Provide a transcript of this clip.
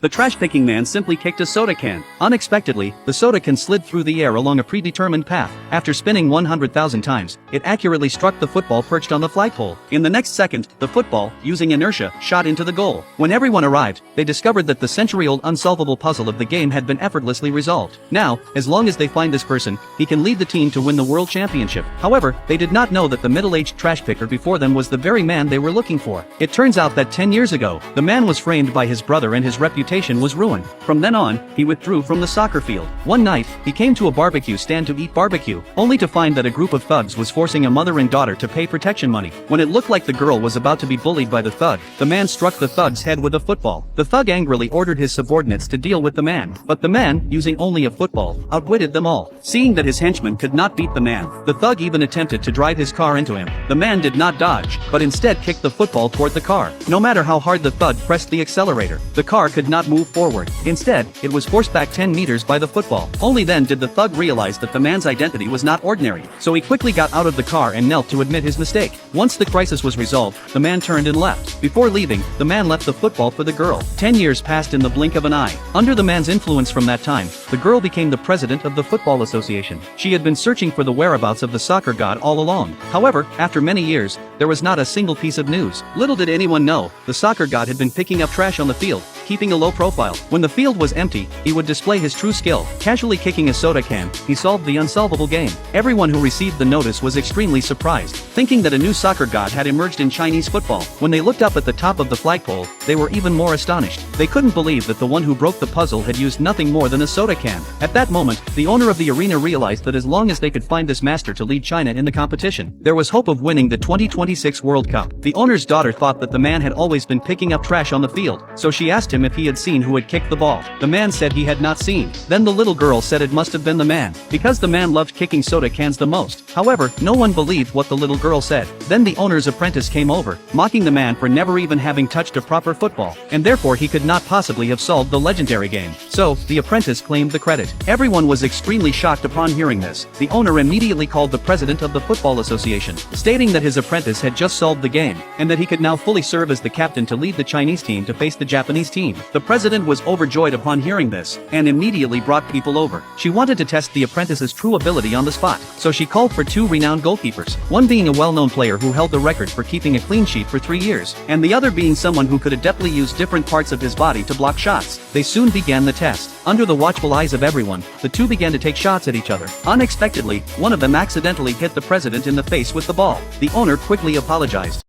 The trash-picking man simply kicked a soda can. Unexpectedly, the soda can slid through the air along a predetermined path. After spinning 100,000 times, it accurately struck the football perched on the flagpole. In the next second, the football, using inertia, shot into the goal. When everyone arrived, they discovered that the century-old unsolvable puzzle of the game had been effortlessly resolved. Now, as long as they find this person, he can lead the team to win the world championship. However, they did not know that the middle-aged trash picker before them was the very man they were looking for. It turns out that 10 years ago, the man was framed by his brother and his reputation was ruined. From then on, he withdrew from the soccer field. One night, he came to a barbecue stand to eat barbecue, only to find that a group of thugs was forcing a mother and daughter to pay protection money. When it looked like the girl was about to be bullied by the thug, the man struck the thug's head with a football. The thug angrily ordered his subordinates to deal with the man, but the man, using only a football, outwitted them all. Seeing that his henchmen could not beat the man, the thug even attempted to drive his car into him. The man did not dodge, but instead kicked the football toward the car. No matter how hard the thug pressed the accelerator, the car could not move forward. Instead, it was forced back 10 meters by the football. Only then did the thug realize that the man's identity was not ordinary, so he quickly got out of the car and knelt to admit his mistake. Once the crisis was resolved, the man turned and left. Before leaving, the man left the football for the girl. 10 years passed in the blink of an eye. Under the man's influence from that time, the girl became the president of the Football Association. She had been searching for the whereabouts of the soccer god all along. However, after many years, there was not a single piece of news. Little did anyone know, the soccer god had been picking up trash on the field, keeping a low profile. When the field was empty, he would display his true skill. Casually kicking a soda can, he solved the unsolvable game. Everyone who received the notice was extremely surprised, thinking that a new soccer god had emerged in Chinese football. When they looked up at the top of the flagpole, they were even more astonished. They couldn't believe that the one who broke the puzzle had used nothing more than a soda can. At that moment, the owner of the arena realized that as long as they could find this master to lead China in the competition, there was hope of winning the 2026 World Cup. The owner's daughter thought that the man had always been picking up trash on the field, so she asked him if he had seen who had kicked the ball. The man said he had not seen. Then the little girl said it must have been the man, because the man loved kicking soda cans the most. However, no one believed what the little girl said. Then the owner's apprentice came over, mocking the man for never even having touched a proper football, and therefore he could not possibly have solved the legendary game. So, the apprentice claimed the credit. Everyone was extremely shocked upon hearing this. The owner immediately called the president of the Football Association, stating that his apprentice had just solved the game, and that he could now fully serve as the captain to lead the Chinese team to face the Japanese team. The president was overjoyed upon hearing this, and immediately brought people over. She wanted to test the apprentice's true ability on the spot, so she called for two renowned goalkeepers, one being a well-known player who held the record for keeping a clean sheet for 3 years, and the other being someone who could adeptly use different parts of his body to block shots. They soon began the test. Under the watchful eyes of everyone, the two began to take shots at each other. Unexpectedly, one of them accidentally hit the president in the face with the ball. The owner quickly apologized.